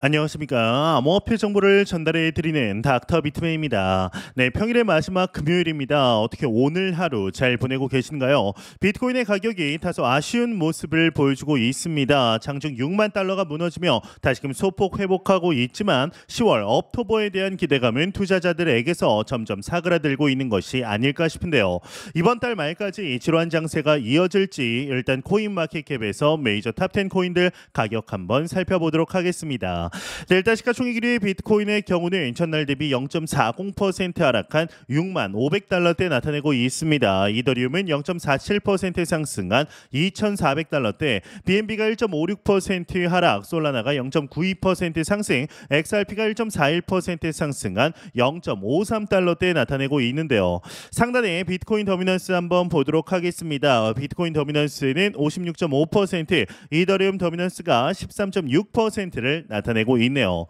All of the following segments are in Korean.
안녕하십니까. 암호화폐 정보를 전달해 드리는 닥터 비트맨입니다. 네, 평일의 마지막 금요일입니다. 어떻게 오늘 하루 잘 보내고 계신가요? 비트코인의 가격이 다소 아쉬운 모습을 보여주고 있습니다. 장중 6만 달러가 무너지며 다시금 소폭 회복하고 있지만 10월 업토버에 대한 기대감은 투자자들에게서 점점 사그라들고 있는 것이 아닐까 싶은데요. 이번 달 말까지 지루한 장세가 이어질지 일단 코인마켓캡에서 메이저 탑10 코인들 가격 한번 살펴보도록 하겠습니다. 일단 시가총액 1위 비트코인의 경우는 전날 대비 0.40% 하락한 6만 500달러대 나타내고 있습니다. 이더리움은 0.47% 상승한 2,400달러대, BNB가 1.56% 하락, 솔라나가 0.92% 상승, XRP가 1.41% 상승한 0.53달러대 나타내고 있는데요. 상단에 비트코인 더미넌스 한번 보도록 하겠습니다. 비트코인 더미넌스는 56.5%, 이더리움 더미넌스가 13.6%를 나타내고 있네요.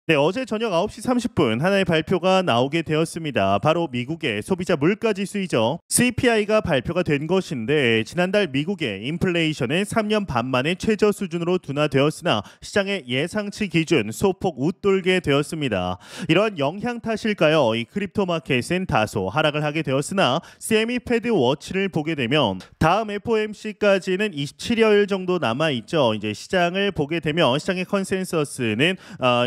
네, 어제 저녁 9시 30분 하나의 발표가 나오게 되었습니다. 바로 미국의 소비자 물가 지수이죠. CPI가 발표가 된 것인데 지난달 미국의 인플레이션은 3년 반 만에 최저 수준으로 둔화되었으나 시장의 예상치 기준 소폭 웃돌게 되었습니다. 이런 영향 탓일까요? 이 크립토 마켓은 다소 하락을 하게 되었으나 CME 패드 워치를 보게 되면 다음 FOMC까지는 27여일 정도 남아 있죠. 이제 시장을 보게 되면 시장의 컨센서스는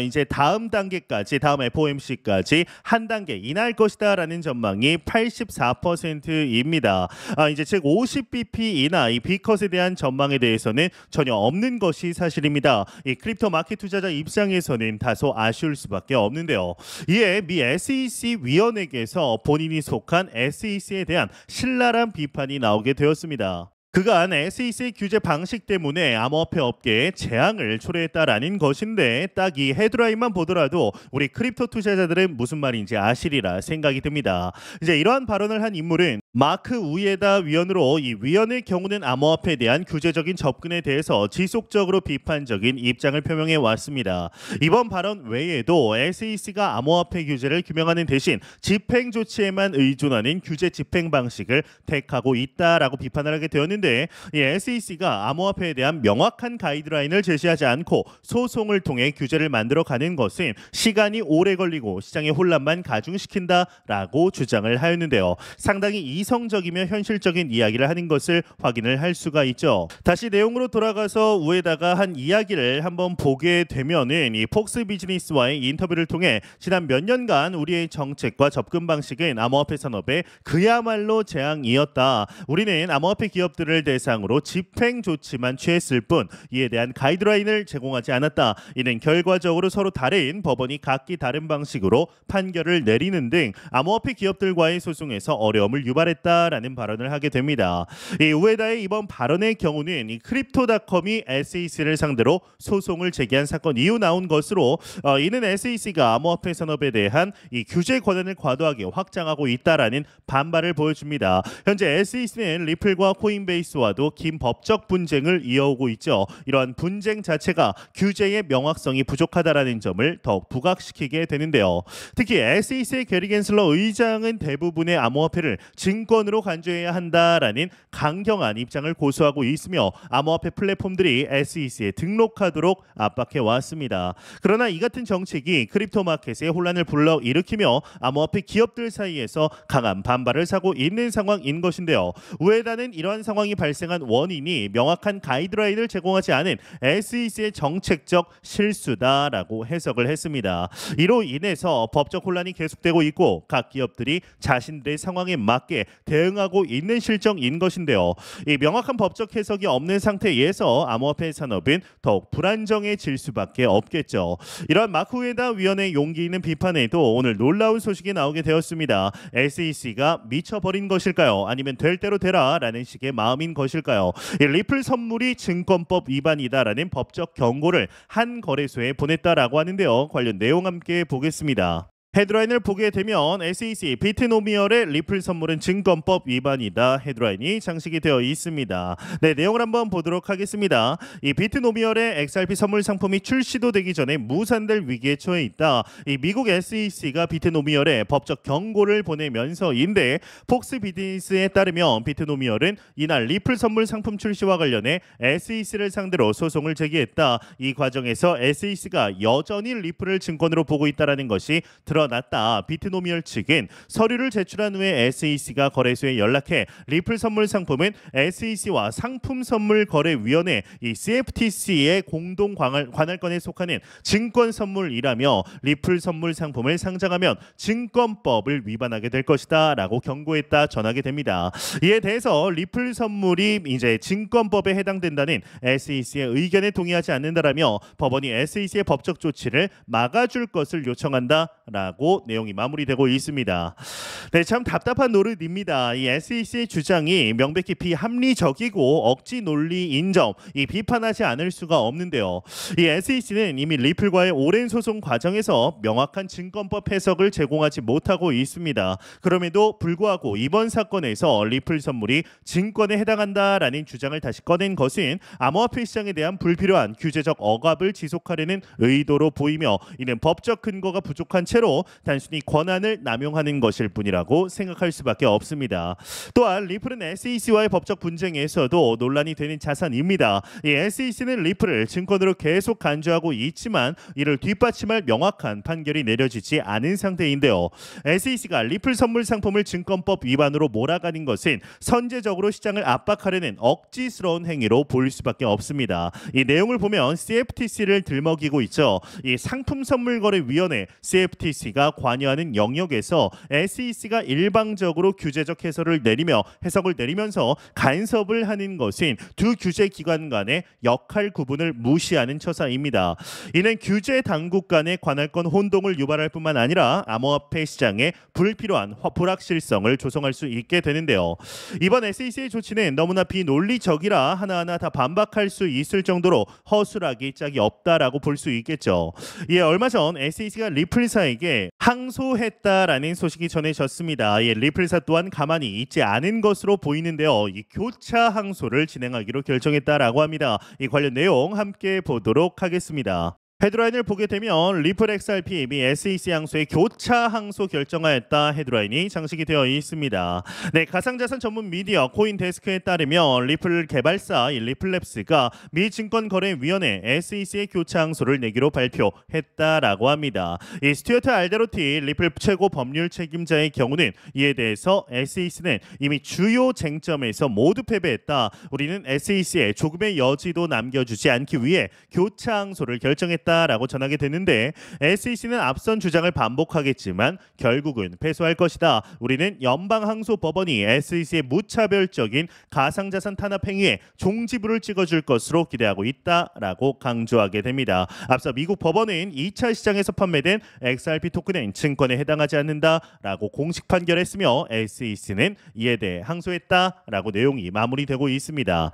이제 다음 단계까지, 다음 FOMC까지 한 단계 인하할 것이다라는 전망이 84%입니다. 이제 즉 50bp 이나 이 B컷에 대한 전망에 대해서는 전혀 없는 것이 사실입니다. 이 크립토 마켓 투자자 입장에서는 다소 아쉬울 수밖에 없는데요. 이에 미 SEC 위원에게서 본인이 속한 SEC에 대한 신랄한 비판이 나오게 되었습니다. 그간 SEC의 규제 방식 때문에 암호화폐 업계에 재앙을 초래했다라는 것인데 딱 이 헤드라인만 보더라도 우리 크립토 투자자들은 무슨 말인지 아시리라 생각이 듭니다. 이제 이러한 발언을 한 인물은 마크 우에다 위원으로, 이 위원의 경우는 암호화폐에 대한 규제적인 접근에 대해서 지속적으로 비판적인 입장을 표명해 왔습니다. 이번 발언 외에도 SEC가 암호화폐 규제를 규명하는 대신 집행 조치에만 의존하는 규제 집행 방식을 택하고 있다라고 비판을 하게 되었는데, 이 SEC가 암호화폐에 대한 명확한 가이드라인을 제시하지 않고 소송을 통해 규제를 만들어가는 것은 시간이 오래 걸리고 시장의 혼란만 가중시킨다라고 주장을 하였는데요. 상당히 이성적이며 현실적인 이야기를 하는 것을 확인을 할 수가 있죠. 다시 내용으로 돌아가서 우에다가 한 이야기를 한번 보게 되면은 이 폭스 비즈니스와의 인터뷰를 통해 지난 몇 년간 우리의 정책과 접근 방식은 암호화폐 산업에 그야말로 재앙이었다. 우리는 암호화폐 기업들을 대상으로 집행 조치만 취했을 뿐 이에 대한 가이드라인을 제공하지 않았다. 이는 결과적으로 서로 다른 법원이 각기 다른 방식으로 판결을 내리는 등 암호화폐 기업들과의 소송에서 어려움을 유발했다라는 발언을 하게 됩니다. 이 우에다의 이번 발언의 경우는 이 크립토닷컴이 SEC를 상대로 소송을 제기한 사건 이후 나온 것으로, 이는 SEC가 암호화폐 산업에 대한 이 규제 권한을 과도하게 확장하고 있다라는 반발을 보여줍니다. 현재 SEC는 리플과 코인베이스와도 긴 법적 분쟁을 이어오고 있죠. 이러한 분쟁 자체가 규제의 명확성이 부족하다라는 점을 더욱 부각시키게 되는데요. 특히 SEC의 게리 겐슬러 의장은 대부분의 암호화폐를 증권으로 간주해야 한다라는 강경한 입장을 고수하고 있으며 암호화폐 플랫폼들이 SEC에 등록하도록 압박해 왔습니다. 그러나 이 같은 정책이 크립토 마켓에 혼란을 불러일으키며 암호화폐 기업들 사이에서 강한 반발을 사고 있는 상황인 것인데요. 우에다는 이러한 상황이 발생한 원인이 명확한 가이드라인을 제공하지 않은 SEC의 정책적 실수다라고 해석을 했습니다. 이로 인해서 법적 혼란이 계속되고 있고 각 기업들이 자신들의 상황에 맞게 대응하고 있는 실정인 것인데요. 이 명확한 법적 해석이 없는 상태에서 암호화폐 산업은 더욱 불안정해질 수밖에 없겠죠. 이러한 마크 우에다 위원의 용기 있는 비판에도 오늘 놀라운 소식이 나오게 되었습니다. SEC가 미쳐버린 것일까요? 아니면 될 대로 되라 라는 식의 마음인 것일까요? 이 리플 선물이 증권법 위반이다라는 법적 경고를 한 거래소에 보냈다라고 하는데요. 관련 내용 함께 보겠습니다. 헤드라인을 보게 되면 SEC 비트노미얼의 리플 선물은 증권법 위반이다 헤드라인이 장식이 되어 있습니다. 네, 내용을 한번 보도록 하겠습니다. 이 비트노미얼의 XRP 선물 상품이 출시도 되기 전에 무산될 위기에 처해 있다. 이 미국 SEC가 비트노미얼에 법적 경고를 보내면서인데 폭스 비즈니스에 따르면 비트노미얼은 이날 리플 선물 상품 출시와 관련해 SEC를 상대로 소송을 제기했다. 이 과정에서 SEC가 여전히 리플을 증권으로 보고 있다는 것이 드러났다. 비트노미얼 측은 서류를 제출한 후에 SEC가 거래소에 연락해 리플 선물 상품은 SEC와 상품선물거래위원회 이 CFTC의 공동 관할권에 속하는 증권 선물이라며 리플 선물 상품을 상장하면 증권법을 위반하게 될 것이다 라고 경고했다 전하게 됩니다. 이에 대해서 리플 선물이 이제 증권법에 해당된다는 SEC의 의견에 동의하지 않는다라며 법원이 SEC의 법적 조치를 막아줄 것을 요청한다라고 내용이 마무리되고 있습니다. 네, 참 답답한 노릇입니다. 이 SEC의 주장이 명백히 비합리적이고 억지 논리인 점 이 비판하지 않을 수가 없는데요. 이 SEC는 이미 리플과의 오랜 소송 과정에서 명확한 증권법 해석을 제공하지 못하고 있습니다. 그럼에도 불구하고 이번 사건에서 리플 선물이 증권에 해당한다라는 주장을 다시 꺼낸 것은 암호화폐 시장에 대한 불필요한 규제적 억압을 지속하려는 의도로 보이며 이는 법적 근거가 부족한 채로 단순히 권한을 남용하는 것일 뿐이라고 생각할 수밖에 없습니다. 또한 리플은 SEC와의 법적 분쟁에서도 논란이 되는 자산입니다. 이 SEC는 리플을 증권으로 계속 간주하고 있지만 이를 뒷받침할 명확한 판결이 내려지지 않은 상태인데요. SEC가 리플 선물 상품을 증권법 위반으로 몰아가는 것은 선제적으로 시장을 압박하려는 억지스러운 행위로 보일 수밖에 없습니다. 이 내용을 보면 CFTC를 들먹이고 있죠. 이 상품선물거래위원회 CFTC가 관여하는 영역에서 SEC가 일방적으로 규제적 해석을 내리면서 간섭을 하는 것은 두 규제 기관 간의 역할 구분을 무시하는 처사입니다. 이는 규제 당국 간의 관할권 혼동을 유발할 뿐만 아니라 암호화폐 시장에 불필요한 불확실성을 조성할 수 있게 되는데요. 이번 SEC의 조치는 너무나 비논리적이라 하나하나 다 반박할 수 있을 정도로 허술하기 짝이 없다라고 볼 수 있겠죠. 이에 얼마 전 SEC가 리플사에게 항소했다라는 소식이 전해졌습니다. 리플사 또한 가만히 있지 않은 것으로 보이는데요. 이 교차 항소를 진행하기로 결정했다라고 합니다. 이 관련 내용 함께 보도록 하겠습니다. 헤드라인을 보게 되면 리플 XRP 미 SEC 항소의 교차 항소 결정하였다 헤드라인이 장식이 되어 있습니다. 네, 가상자산 전문 미디어 코인데스크에 따르면 리플 개발사 리플랩스가 미 증권거래위원회 SEC의 교차 항소를 내기로 발표했다라고 합니다. 이 스튜어트 알데로티 리플 최고 법률 책임자의 경우는 이에 대해서 SEC는 이미 주요 쟁점에서 모두 패배했다. 우리는 SEC에 조금의 여지도 남겨주지 않기 위해 교차 항소를 결정했다. 라고 전하게 되는데 SEC는 앞선 주장을 반복하겠지만 결국은 패소할 것이다. 우리는 연방항소법원이 SEC의 무차별적인 가상자산 탄압 행위에 종지부를 찍어줄 것으로 기대하고 있다라고 강조하게 됩니다. 앞서 미국 법원은 2차 시장에서 판매된 XRP 토큰은 증권에 해당하지 않는다라고 공식 판결했으며 SEC는 이에 대해 항소했다라고 내용이 마무리되고 있습니다.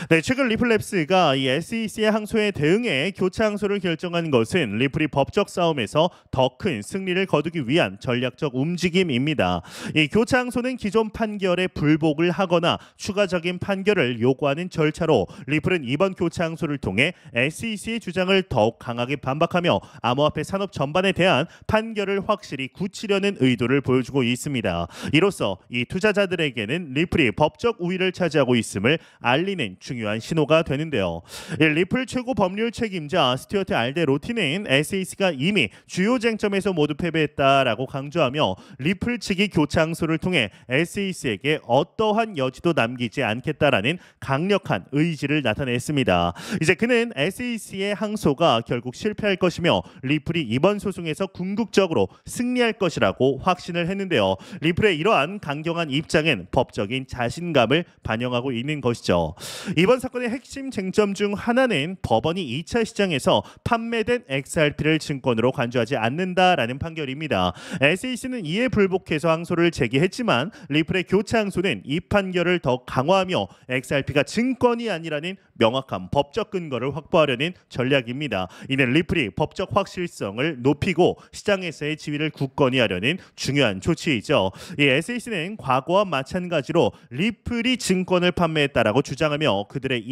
네, 최근 리플랩스가 이 SEC의 항소에 대응해 교차 항소를 결정한 것은 리플이 법적 싸움에서 더 큰 승리를 거두기 위한 전략적 움직임입니다. 이 교차 항소는 기존 판결에 불복을 하거나 추가적인 판결을 요구하는 절차로 리플은 이번 교차 항소를 통해 SEC의 주장을 더욱 강하게 반박하며 암호화폐 산업 전반에 대한 판결을 확실히 굳히려는 의도를 보여주고 있습니다. 이로써 이 투자자들에게는 리플이 법적 우위를 차지하고 있음을 알리는 중요한 신호가 되는데요. 리플 최고 법률 책임자 스튜어트 알데로티는 SEC가 이미 주요 쟁점에서 모두 패배했다라고 강조하며 리플 측이 교차 항소를 통해 SEC에게 어떠한 여지도 남기지 않겠다라는 강력한 의지를 나타냈습니다. 이제 그는 SEC의 항소가 결국 실패할 것이며 리플이 이번 소송에서 궁극적으로 승리할 것이라고 확신을 했는데요. 리플의 이러한 강경한 입장은 법적인 자신감을 반영하고 있는 것이죠. 이번 사건의 핵심 쟁점 중 하나는 법원이 2차 시장에서 판매된 XRP를 증권으로 간주하지 않는다라는 판결입니다. SEC는 이에 불복해서 항소를 제기했지만 리플의 교체 항소는 이 판결을 더 강화하며 XRP가 증권이 아니라는 명확한 법적 근거를 확보하려는 전략입니다. 이는 리플이 법적 확실성을 높이고 시장에서의 지위를 굳건히 하려는 중요한 조치이죠. 이 SEC는 과거와 마찬가지로 리플이 증권을 판매했다라고 주장하며 그들의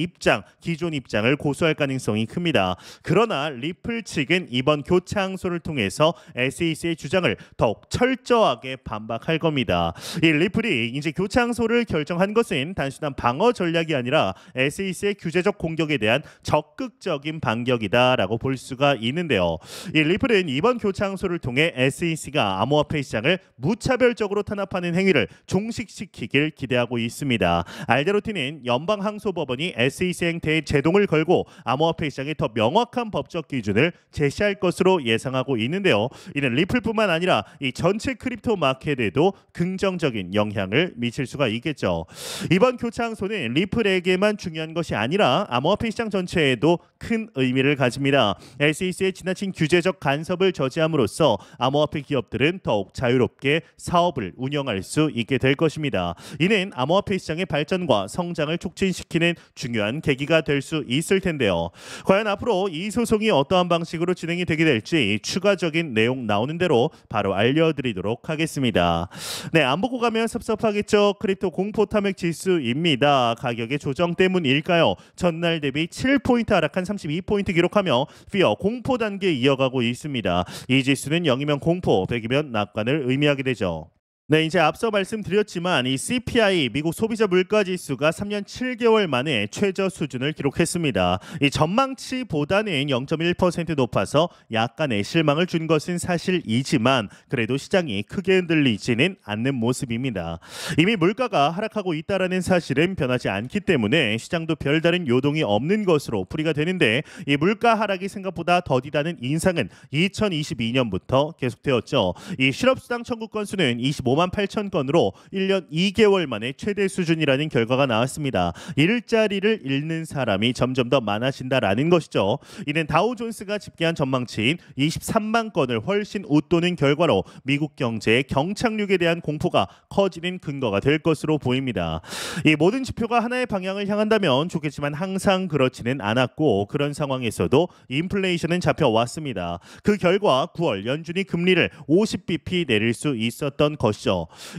기존 입장을 고소할 가능성이 큽니다. 그러나 리플 측은 이번 교체 항소를 통해서 SEC의 주장을 더욱 철저하게 반박할 겁니다. 이 리플이 이제 교체 항소를 결정한 것은 단순한 방어 전략이 아니라 SEC의 규제적 공격에 대한 적극적인 반격이다라고 볼 수가 있는데요. 이 리플은 이번 교체 항소를 통해 SEC가 암호화폐 시장을 무차별적으로 탄압하는 행위를 종식시키길 기대하고 있습니다. 알데로티는 연방항소법원이 SEC 행태에 제동을 걸고 암호화폐 시장에 더 명확한 법적 기준을 제시할 것으로 예상하고 있는데요. 이는 리플뿐만 아니라 이 전체 크립토 마켓에도 긍정적인 영향을 미칠 수가 있겠죠. 이번 교체 항소는 리플에게만 중요한 것이 아니라 암호화폐 시장 전체에도 큰 의미를 가집니다. SEC의 지나친 규제적 간섭을 저지함으로써 암호화폐 기업들은 더욱 자유롭게 사업을 운영할 수 있게 될 것입니다. 이는 암호화폐 시장의 발전과 성장을 촉진시키는 중요한 계기가 될 수 있을 텐데요. 과연 앞으로 이 소송이 어떠한 방식으로 진행이 되게 될지 추가적인 내용 나오는 대로 바로 알려드리도록 하겠습니다. 네, 안 보고 가면 섭섭하겠죠. 크립토 공포 탐욕 지수입니다. 가격의 조정 때문일까요? 전날 대비 7포인트 하락한 32포인트 기록하며 피어 공포 단계 이어가고 있습니다. 이 지수는 0이면 공포, 100이면 낙관을 의미하게 되죠. 네, 이제 앞서 말씀드렸지만 이 CPI 미국 소비자 물가 지수가 3년 7개월 만에 최저 수준을 기록했습니다. 이 전망치보다는 0.1% 높아서 약간의 실망을 준 것은 사실이지만 그래도 시장이 크게 흔들리지는 않는 모습입니다. 이미 물가가 하락하고 있다라는 사실은 변하지 않기 때문에 시장도 별다른 요동이 없는 것으로 풀이가 되는데 이 물가 하락이 생각보다 더디다는 인상은 2022년부터 계속되었죠. 이 실업수당 청구 건수는 25만 8천 건으로 1년 2개월 만에 최대 수준이라는 결과가 나왔습니다. 일자리를 잃는 사람이 점점 더 많아진다라는 것이죠. 이는 다우존스가 집계한 전망치인 23만 건을 훨씬 웃도는 결과로 미국 경제의 경착륙에 대한 공포가 커지는 근거가 될 것으로 보입니다. 이 모든 지표가 하나의 방향을 향한다면 좋겠지만 항상 그렇지는 않았고 그런 상황에서도 인플레이션은 잡혀왔습니다. 그 결과 9월 연준이 금리를 50bp 내릴 수 있었던 것이죠.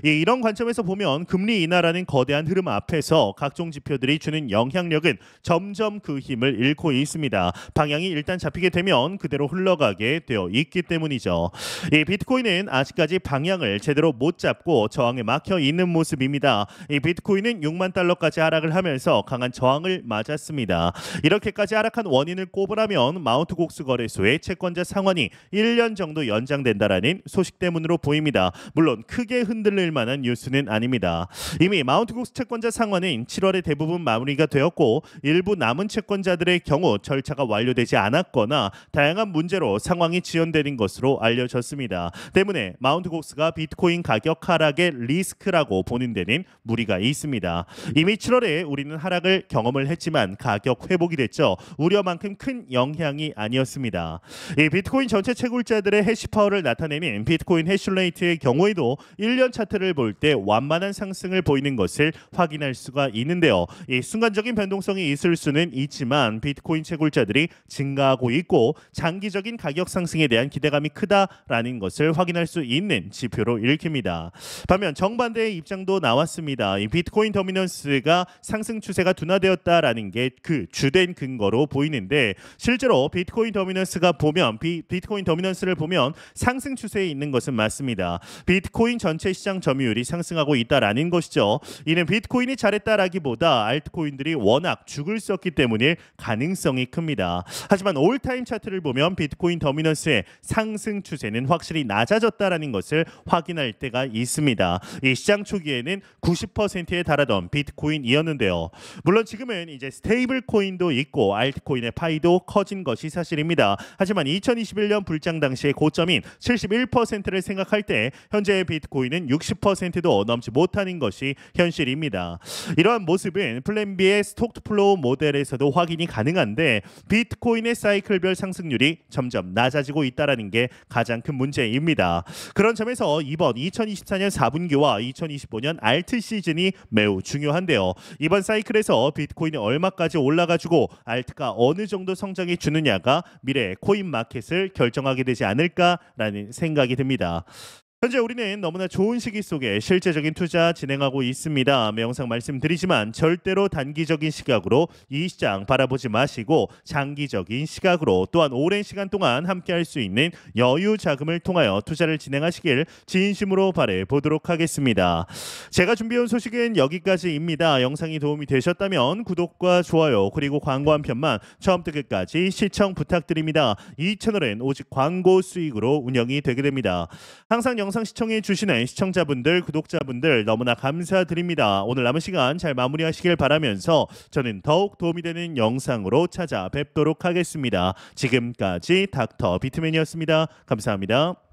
이런 관점에서 보면 금리 인하라는 거대한 흐름 앞에서 각종 지표들이 주는 영향력은 점점 그 힘을 잃고 있습니다. 방향이 일단 잡히게 되면 그대로 흘러가게 되어 있기 때문이죠. 이 비트코인은 아직까지 방향을 제대로 못 잡고 저항에 막혀 있는 모습입니다. 이 비트코인은 6만 달러까지 하락을 하면서 강한 저항을 맞았습니다. 이렇게까지 하락한 원인을 꼽으라면 마운트 곡스 거래소의 채권자 상환이 1년 정도 연장된다라는 소식 때문으로 보입니다. 물론 크게 흔들릴 만한 뉴스는 아닙니다. 이미 마운트 곡스 채권자 상환은 7월에 대부분 마무리가 되었고 일부 남은 채권자들의 경우 절차가 완료되지 않았거나 다양한 문제로 상황이 지연되는 것으로 알려졌습니다. 때문에 마운트 곡스가 비트코인 가격 하락의 리스크라고 보는 데는 무리가 있습니다. 이미 7월에 우리는 하락을 경험을 했지만 가격 회복이 됐죠. 우려만큼 큰 영향이 아니었습니다. 이 비트코인 전체 채굴자들의 해시파워를 나타내는 비트코인 해시레이트의 경우에도 1년 차트를 볼 때 완만한 상승을 보이는 것을 확인할 수가 있는데요. 이 순간적인 변동성이 있을 수는 있지만 비트코인 채굴자들이 증가하고 있고 장기적인 가격 상승에 대한 기대감이 크다라는 것을 확인할 수 있는 지표로 읽힙니다. 반면 정반대의 입장도 나왔습니다. 이 비트코인 더미넌스가 상승 추세가 둔화되었다라는 게 그 주된 근거로 보이는데 실제로 비트코인 더미넌스를 보면 상승 추세에 있는 것은 맞습니다. 비트코인 전체 시장 점유율이 상승하고 있다라는 것이죠. 이는 비트코인이 잘했다라기보다 알트코인들이 워낙 죽을 썼기 때문일 가능성이 큽니다. 하지만 올타임 차트를 보면 비트코인 더미넌스의 상승 추세는 확실히 낮아졌다라는 것을 확인할 때가 있습니다. 이 시장 초기에는 90%에 달하던 비트코인이었는데요. 물론 지금은 이제 스테이블 코인도 있고 알트코인의 파이도 커진 것이 사실입니다. 하지만 2021년 불장 당시의 고점인 71%를 생각할 때 현재의 비트코인 비트코인은 60%도 넘지 못하는 것이 현실입니다. 이러한 모습은 플랜 B의 스톡 플로우 모델에서도 확인이 가능한데 비트코인의 사이클별 상승률이 점점 낮아지고 있다는 게 가장 큰 문제입니다. 그런 점에서 이번 2024년 4분기와 2025년 알트 시즌이 매우 중요한데요. 이번 사이클에서 비트코인이 얼마까지 올라가지고 알트가 어느 정도 성장해 주느냐가 미래의 코인 마켓을 결정하게 되지 않을까라는 생각이 듭니다. 현재 우리는 너무나 좋은 시기 속에 실제적인 투자 진행하고 있습니다. 영상 말씀드리지만 절대로 단기적인 시각으로 이 시장 바라보지 마시고 장기적인 시각으로 또한 오랜 시간 동안 함께할 수 있는 여유 자금을 통하여 투자를 진행하시길 진심으로 바래 보도록 하겠습니다. 제가 준비해온 소식은 여기까지입니다. 영상이 도움이 되셨다면 구독과 좋아요 그리고 광고 한 편만 처음부터 끝까지 시청 부탁드립니다. 이 채널은 오직 광고 수익으로 운영이 되게 됩니다. 항상 영상 시청해 주시는 시청자분들, 구독자분들 너무나 감사드립니다. 오늘 남은 시간 잘 마무리하시길 바라면서 저는 더욱 도움이 되는 영상으로 찾아뵙도록 하겠습니다. 지금까지 닥터 비트맨이었습니다. 감사합니다.